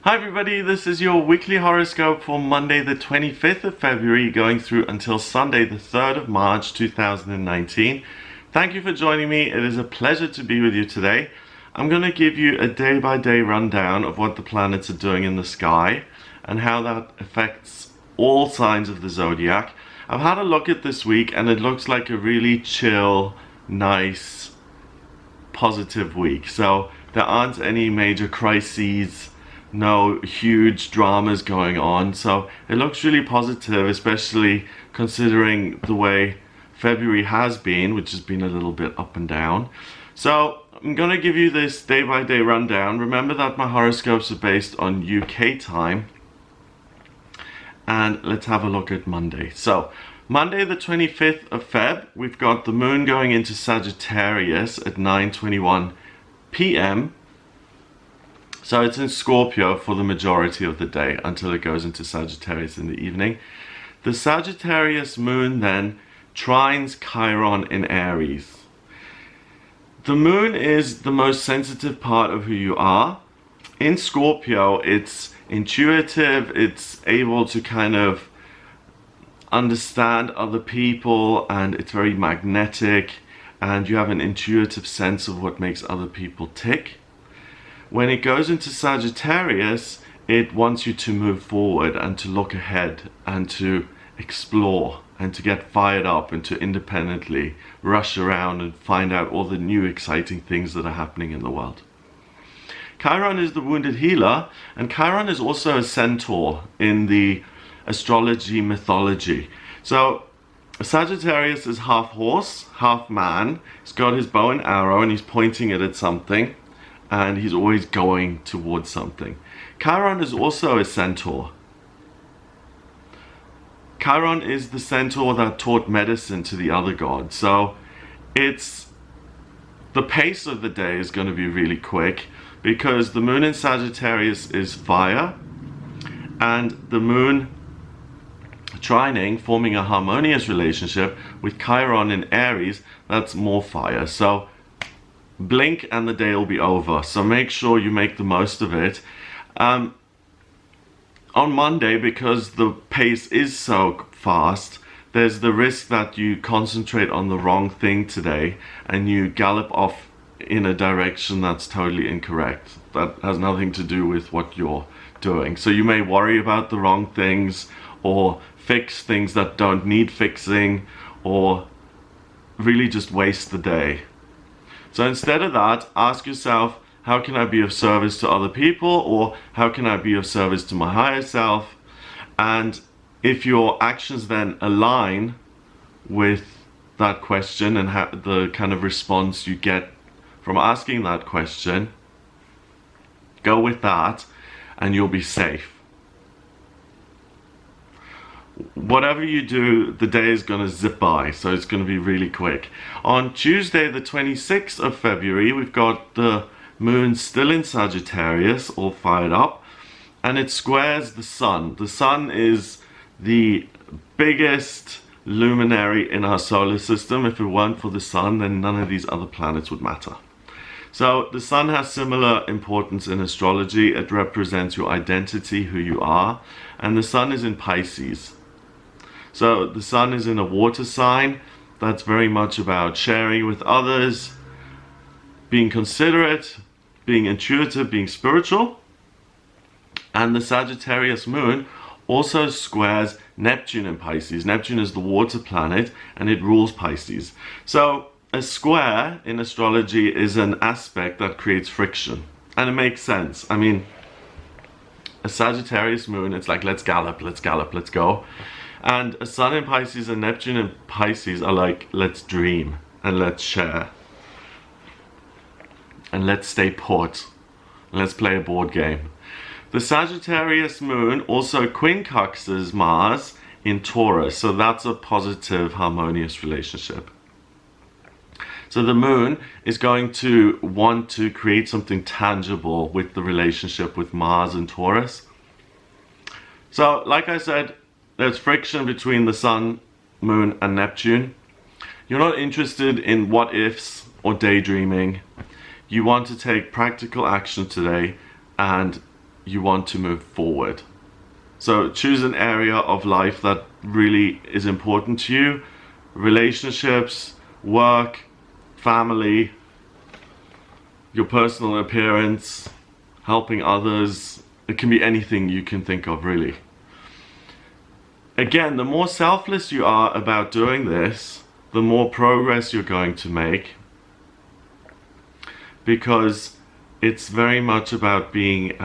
Hi everybody, this is your weekly horoscope for Monday the 25th of February going through until Sunday the 3rd of March 2019. Thank you for joining me. It is a pleasure to be with you today. I'm going to give you a day-by-day rundown of what the planets are doing in the sky and how that affects all signs of the zodiac. I've had a look at this week and it looks like a really chill, nice, positive week. So there aren't any major crises, no huge dramas going on, so it looks really positive, especially considering the way February has been, which has been a little bit up and down. So I'm going to give you this day-by-day rundown. Remember that my horoscopes are based on UK time, and let's have a look at Monday. So Monday the 25th of Feb, we've got the moon going into Sagittarius at 9:21 p.m. So it's in Scorpio for the majority of the day until it goes into Sagittarius in the evening. The Sagittarius moon then trines Chiron in Aries. The moon is the most sensitive part of who you are. In Scorpio, it's intuitive, it's able to kind of understand other people, and it's very magnetic, and you have an intuitive sense of what makes other people tick. When it goes into Sagittarius, it wants you to move forward and to look ahead and to explore and to get fired up and to independently rush around and find out all the new exciting things that are happening in the world. Chiron is the wounded healer, and Chiron is also a centaur in the astrology mythology. So Sagittarius is half horse, half man. He's got his bow and arrow and he's pointing it at something, and he's always going towards something. Chiron is also a centaur. Chiron is the centaur that taught medicine to the other gods. So it's the pace of the day is going to be really quick because the moon in Sagittarius is fire, and the moon trining, forming a harmonious relationship with Chiron in Aries, that's more fire. So blink and the day will be over, so make sure you make the most of it. On Monday, because the pace is so fast, there's the risk that you concentrate on the wrong thing today and you gallop off in a direction that's totally incorrect. That has nothing to do with what you're doing. So you may worry about the wrong things, or fix things that don't need fixing, or really just waste the day. So instead of that, ask yourself, how can I be of service to other people, or how can I be of service to my higher self? And if your actions then align with that question and the kind of response you get from asking that question, go with that and you'll be safe. Whatever you do, the day is going to zip by, so it's going to be really quick. On Tuesday the 26th of February, we've got the moon still in Sagittarius, all fired up, and it squares the sun. The sun is the biggest luminary in our solar system. If it weren't for the sun, then none of these other planets would matter. So the sun has similar importance in astrology. It represents your identity, who you are, and the sun is in Pisces. So the sun is in a water sign. That's very much about sharing with others, being considerate, being intuitive, being spiritual. And the Sagittarius moon also squares Neptune in Pisces. Neptune is the water planet and it rules Pisces. So a square in astrology is an aspect that creates friction. And it makes sense. I mean, a Sagittarius moon, it's like, let's gallop, let's go. And a sun in Pisces and Neptune in Pisces are like, let's dream and let's share. And let's stay put. Let's play a board game. The Sagittarius moon also quincunxes Mars in Taurus. So that's a positive, harmonious relationship. So the moon is going to want to create something tangible with the relationship with Mars and Taurus. So like I said, there's friction between the sun, moon and Neptune. You're not interested in what ifs or daydreaming. You want to take practical action today and you want to move forward. So choose an area of life that really is important to you. Relationships, work, family, your personal appearance, helping others. It can be anything you can think of, really. Again, the more selfless you are about doing this, the more progress you're going to make, because it's very much about being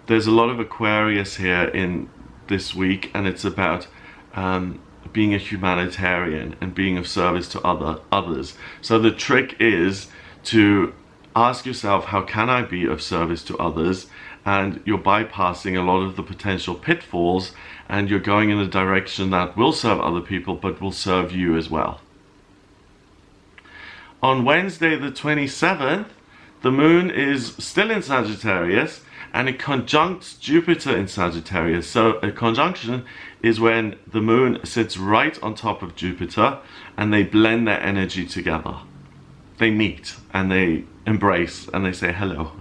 there's a lot of Aquarius here in this week, and it's about being a humanitarian and being of service to others. So the trick is to ask yourself, how can I be of service to others? And you're bypassing a lot of the potential pitfalls, and you're going in a direction that will serve other people but will serve you as well. On Wednesday the 27th, the moon is still in Sagittarius, and it conjuncts Jupiter in Sagittarius. So a conjunction is when the moon sits right on top of Jupiter and they blend their energy together. They meet and they embrace and they say hello.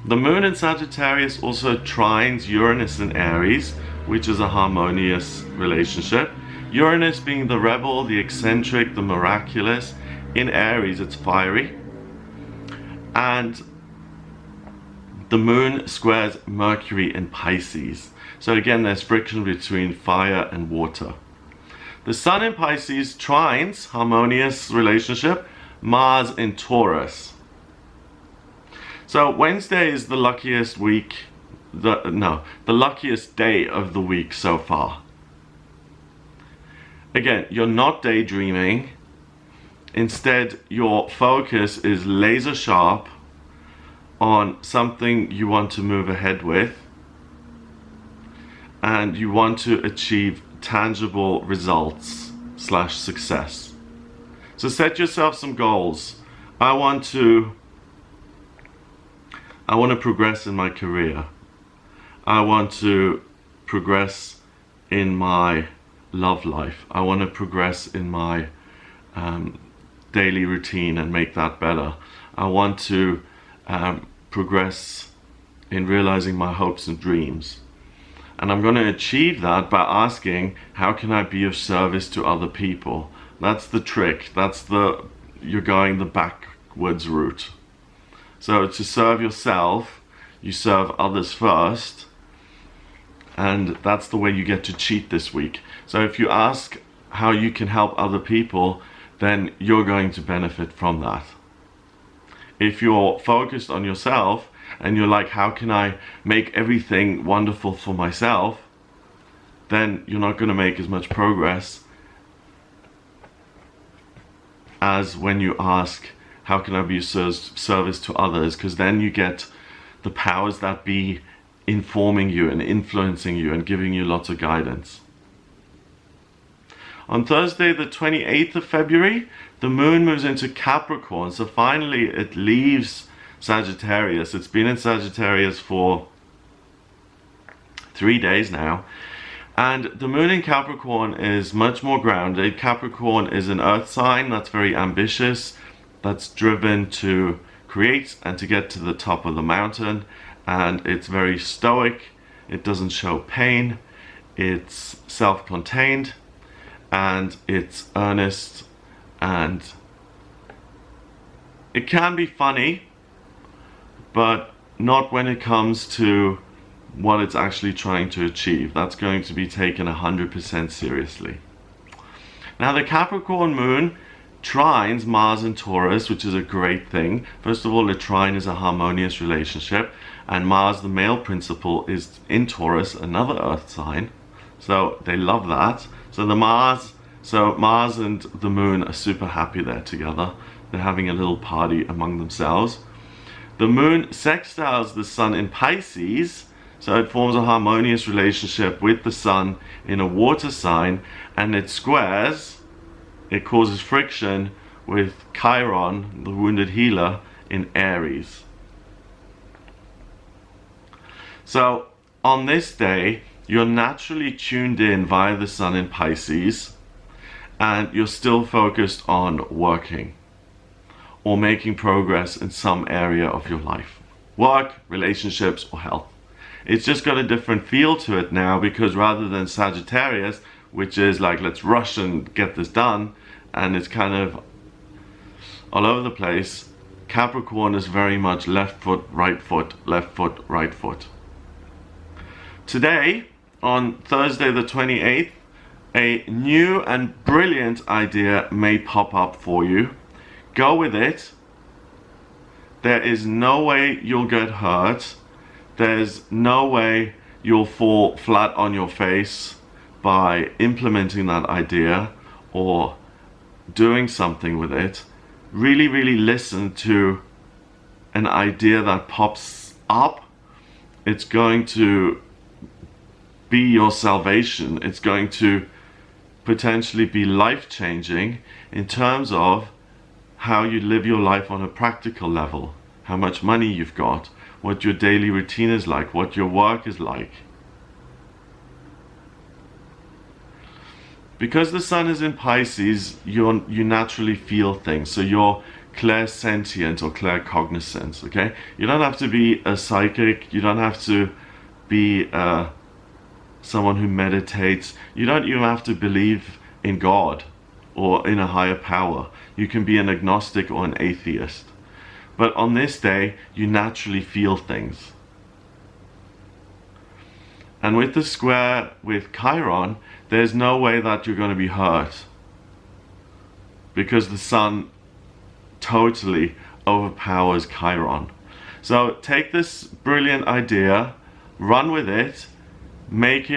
The moon in Sagittarius also trines Uranus in Aries, which is a harmonious relationship. Uranus being the rebel, the eccentric, the miraculous. In Aries, it's fiery. And the moon squares Mercury in Pisces. So again, there's friction between fire and water. The sun in Pisces trines, harmonious relationship, Mars in Taurus. So Wednesday is the luckiest the luckiest day of the week so far. Again, you're not daydreaming. Instead, your focus is laser sharp on something you want to move ahead with, and you want to achieve tangible results / success. So set yourself some goals. I want to progress in my career. I want to progress in my love life. I want to progress in my daily routine and make that better. I want to progress in realizing my hopes and dreams. And I'm going to achieve that by asking, how can I be of service to other people? That's the trick. You're going the backwards route. So to serve yourself, you serve others first. And that's the way you get to cheat this week. So if you ask how you can help other people, then you're going to benefit from that. If you're focused on yourself and you're like, how can I make everything wonderful for myself? Then you're not going to make as much progress as when you ask, how can I be of service to others? Because then you get the powers that be informing you and influencing you and giving you lots of guidance. On Thursday, the 28th of February, the moon moves into Capricorn. So finally it leaves Sagittarius. It's been in Sagittarius for 3 days now. And the moon in Capricorn is much more grounded. Capricorn is an earth sign that's very ambitious, that's driven to create and to get to the top of the mountain. And it's very stoic. It doesn't show pain. It's self-contained. And it's earnest, and it can be funny, but not when it comes to what it's actually trying to achieve. That's going to be taken 100% seriously. Now the Capricorn moon trines Mars and Taurus, which is a great thing. First of all, a trine is a harmonious relationship, and Mars, the male principle, is in Taurus, another earth sign. So they love that. So Mars and the moon are super happy they're together. They're having a little party among themselves. The moon sextiles the sun in Pisces, so it forms a harmonious relationship with the sun in a water sign, and it causes friction with Chiron, the wounded healer, in Aries. So on this day, you're naturally tuned in via the sun in Pisces, and you're still focused on working or making progress in some area of your life. work, relationships, or health. It's just got a different feel to it now, because rather than Sagittarius, which is like, let's rush and get this done, and it's kind of all over the place, Capricorn is very much left foot, right foot, left foot, right foot. Today, on Thursday the 28th, a new and brilliant idea may pop up for you. Go with it. There is no way you'll get hurt. There's no way you'll fall flat on your face by implementing that idea or doing something with it. Really, really listen to an idea that pops up. It's going to be your salvation. It's going to potentially be life-changing in terms of how you live your life on a practical level, how much money you've got, what your daily routine is like, what your work is like. Because the sun is in Pisces, you naturally feel things, so you're clairsentient or claircognizant, okay? You don't have to be a psychic, you don't have to be someone who meditates, you don't even have to believe in God or in a higher power. You can be an agnostic or an atheist. But on this day, you naturally feel things. And with the square with Chiron, there's no way that you're going to be hurt, because the sun totally overpowers Chiron. So take this brilliant idea, run with it, make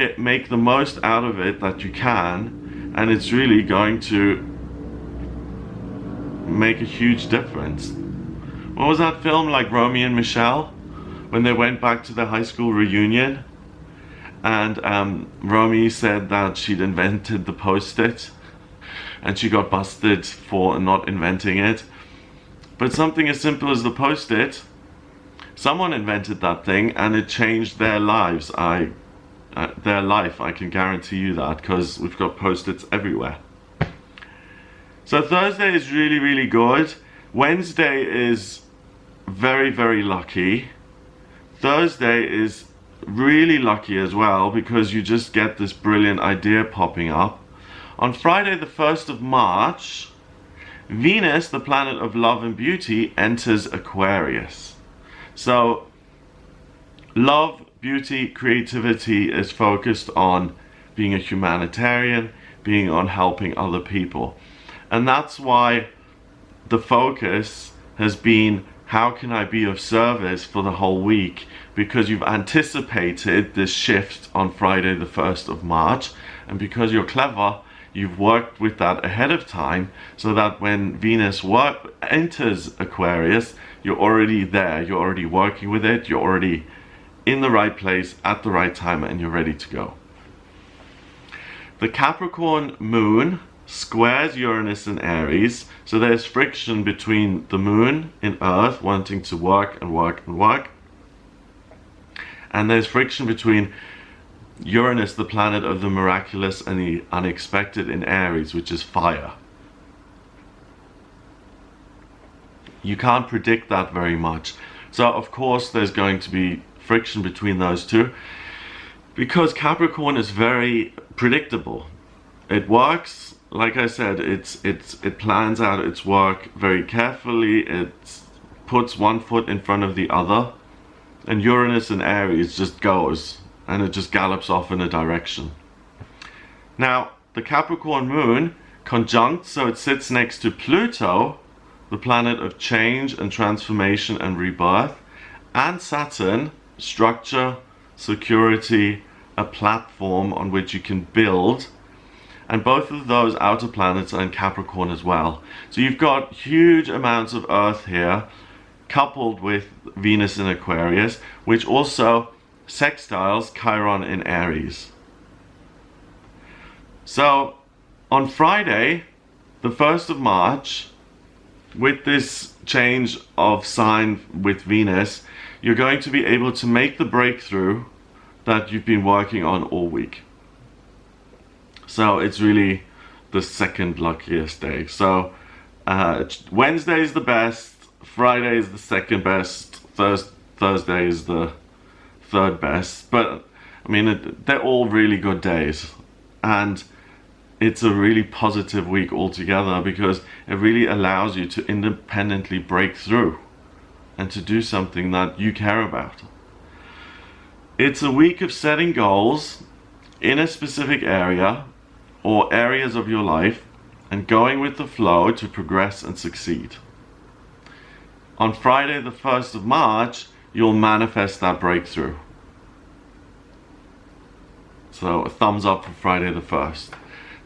the most out of it that you can, and it's really going to make a huge difference. What was that film, like Romeo and Michelle, when they went back to the high school reunion, and Romy said that she'd invented the post-it and she got busted for not inventing it. But something as simple as the post-it, someone invented that thing and it changed their lives. Their life, I can guarantee you that, because we've got post-its everywhere. So Thursday is really, really good. Wednesday is very, very lucky. Thursday is really lucky as well, because you just get this brilliant idea popping up. On Friday the 1st of March, Venus, the planet of love and beauty, enters Aquarius. So love, beauty, creativity is focused on being a humanitarian, being on helping other people. And that's why the focus has been, how can I be of service for the whole week? Because you've anticipated this shift on Friday the 1st of March, and because you're clever, you've worked with that ahead of time, so that when Venus enters Aquarius, you're already there, you're already working with it, you're already in the right place at the right time, and you're ready to go. The Capricorn Moon squares Uranus and Aries, so there's friction between the Moon in Earth wanting to work and work and work, and there's friction between Uranus, the planet of the miraculous and the unexpected, in Aries, which is fire. You can't predict that very much, so of course there's going to be friction between those two, because Capricorn is very predictable. It works, like I said, it plans out its work very carefully. It puts one foot in front of the other, and Uranus and Aries just goes, and it just gallops off in a direction. Now, the Capricorn Moon conjunct, so it sits next to Pluto, the planet of change and transformation and rebirth, and Saturn, structure, security, a platform on which you can build. And both of those outer planets are in Capricorn as well. So you've got huge amounts of Earth here, coupled with Venus in Aquarius, which also sextiles Chiron in Aries. So on Friday, the 1st of March, with this change of sign with Venus, you're going to be able to make the breakthrough that you've been working on all week. So it's really the second luckiest day. So Wednesday is the best, Friday is the second best, Thursday is the third best, but I mean, they're all really good days, and it's a really positive week altogether because it really allows you to independently break through and to do something that you care about. It's a week of setting goals in a specific area or areas of your life and going with the flow to progress and succeed. On Friday the 1st of March, you'll manifest that breakthrough. So a thumbs up for Friday the 1st.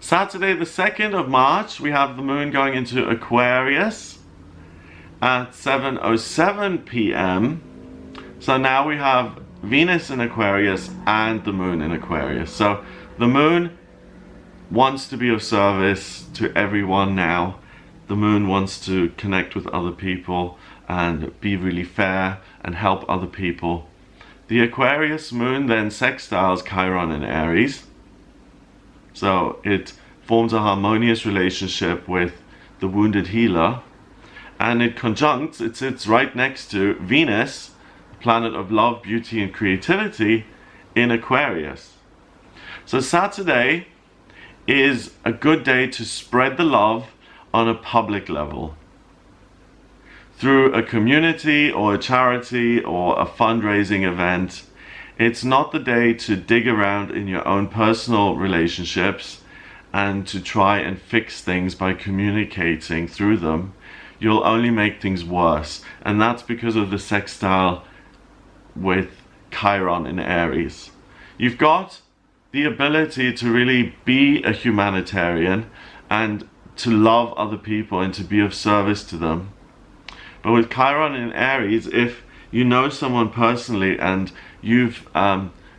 Saturday the 2nd of March, we have the moon going into Aquarius at 7:07 p.m. So now we have Venus in Aquarius and the moon in Aquarius. So the moon wants to be of service to everyone now. The moon wants to connect with other people and be really fair and help other people. The Aquarius moon then sextiles Chiron in Aries. So it forms a harmonious relationship with the wounded healer, and it sits right next to Venus, planet of love, beauty and creativity, in Aquarius. So Saturday is a good day to spread the love on a public level through a community or a charity or a fundraising event. It's not the day to dig around in your own personal relationships and to try and fix things by communicating through them. You'll only make things worse, and that's because of the sextile with Chiron in Aries. You've got the ability to really be a humanitarian and to love other people and to be of service to them. But with Chiron in Aries, if you know someone personally and you've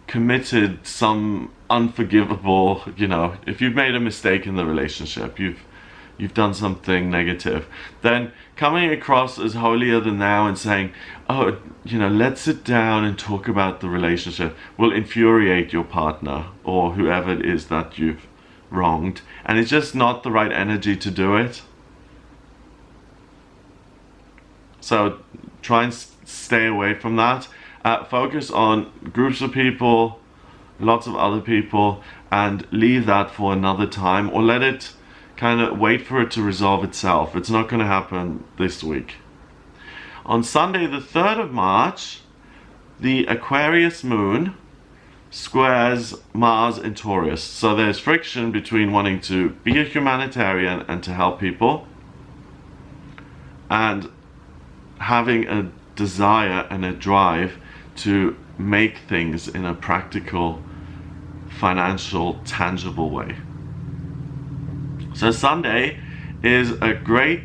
committed some unforgivable, if you've made a mistake in the relationship, you've done something negative, then coming across as holier than thou and saying, oh, let's sit down and talk about the relationship, will infuriate your partner or whoever it is that you've wronged, and it's just not the right energy to do it. So try and stay away from that. Focus on groups of people, lots of other people, and leave that for another time, or let it kind of wait for it to resolve itself. It's not going to happen this week. On Sunday the 3rd of March, the Aquarius moon squares Mars in Taurus. So there's friction between wanting to be a humanitarian and to help people, and having a desire and a drive to make things in a practical, financial, tangible way. So Sunday is a great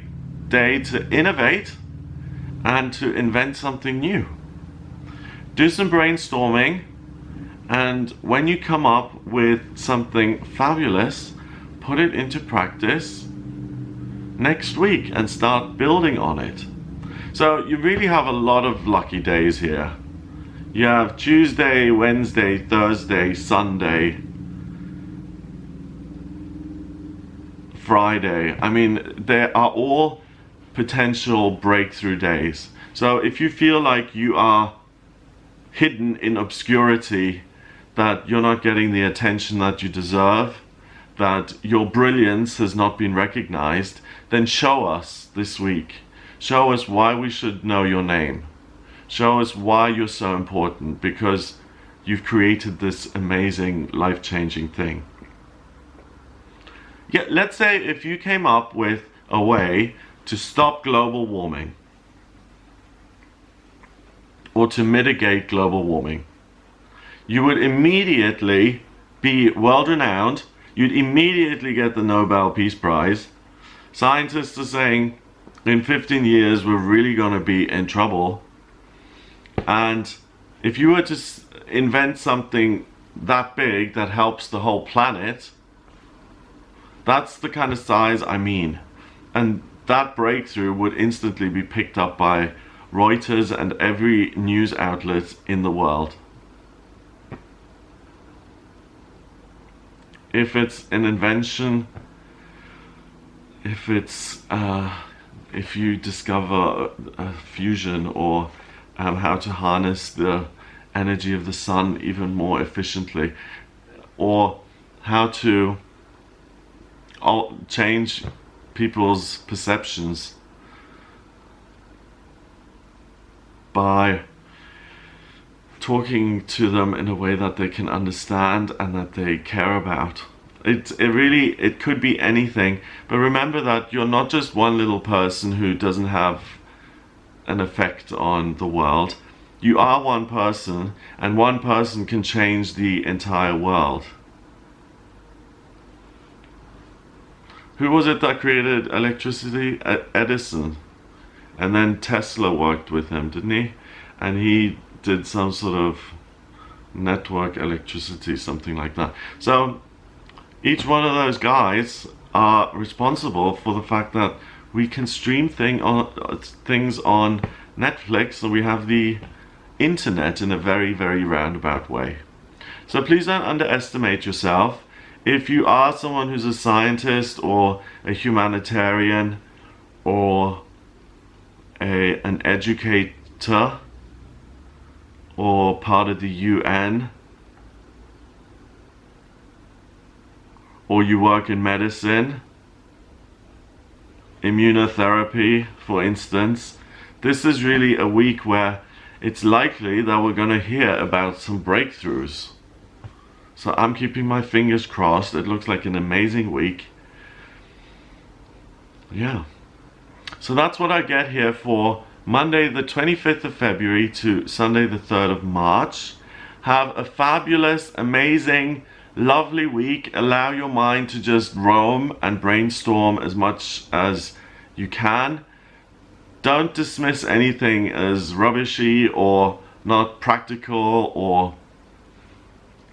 day to innovate and to invent something new. Do some brainstorming, and when you come up with something fabulous, put it into practice next week and start building on it. So you really have a lot of lucky days here. You have Tuesday, Wednesday, Thursday, Sunday, Friday. I mean, they are all potential breakthrough days. So if you feel like you are hidden in obscurity, that you're not getting the attention that you deserve, that your brilliance has not been recognized, then show us this week. Show us why we should know your name. Show us why you're so important, because you've created this amazing, life-changing thing. Yeah, let's say if you came up with a way to stop global warming or to mitigate global warming, you would immediately be world-renowned. You'd immediately get the Nobel Peace Prize. Scientists are saying in 15 years we're really going to be in trouble. And if you were to invent something that big that helps the whole planet, that's the kind of size I mean. And that breakthrough would instantly be picked up by Reuters and every news outlet in the world. If it's an invention, if you discover a fusion or how to harness the energy of the sun even more efficiently, or how to change people's perceptions by talking to them in a way that they can understand and that they care about. It could be anything, but remember that you're not just one little person who doesn't have an effect on the world. You are one person, and one person can change the entire world. Who was it that created electricity? Edison. And then Tesla worked with him, didn't he? And he did some sort of network electricity, something like that. So each one of those guys are responsible for the fact that we can stream things on Netflix, and we have the internet in a very, very roundabout way. So please don't underestimate yourself. If you are someone who's a scientist or a humanitarian or an educator or part of the UN, or you work in medicine, immunotherapy, for instance, this is really a week where it's likely that we're going to hear about some breakthroughs. So I'm keeping my fingers crossed. It looks like an amazing week. Yeah. So that's what I get here for Monday the 25th of February to Sunday the 3rd of March. Have a fabulous, amazing, lovely week. Allow your mind to just roam and brainstorm as much as you can. Don't dismiss anything as rubbishy or not practical or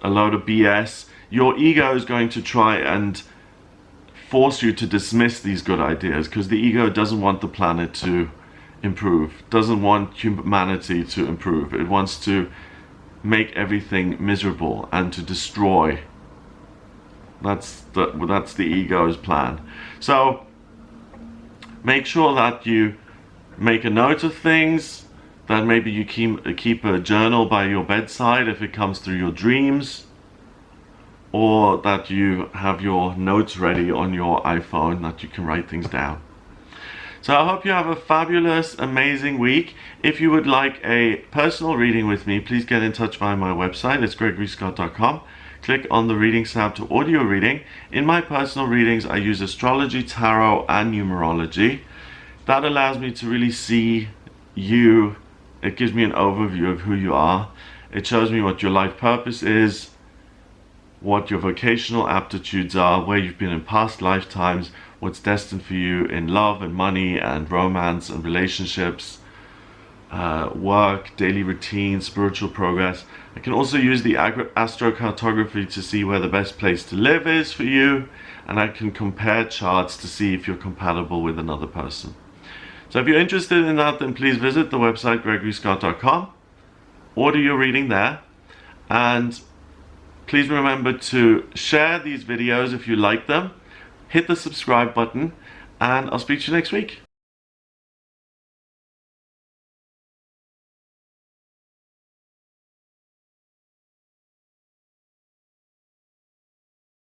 a load of BS. Your ego is going to try and force you to dismiss these good ideas, because the ego doesn't want the planet to improve, doesn't want humanity to improve. It wants to make everything miserable and to destroy. That's the ego's plan. So make sure that you make a note of things, that maybe you keep a journal by your bedside if it comes through your dreams, or that you have your notes ready on your iPhone that you can write things down. So I hope you have a fabulous, amazing week. If you would like a personal reading with me, please get in touch via my website. It's gregoryscott.com. Click on the readings tab to audio reading. In my personal readings, I use astrology, tarot, and numerology. That allows me to really see you. It gives me an overview of who you are. It shows me what your life purpose is, what your vocational aptitudes are, where you've been in past lifetimes, what's destined for you in love and money and romance and relationships, work, daily routine, spiritual progress. I can also use the astrocartography to see where the best place to live is for you, and I can compare charts to see if you're compatible with another person. So if you're interested in that, then please visit the website gregoryscott.com, order your reading there, and please remember to share these videos if you like them, hit the subscribe button, and I'll speak to you next week.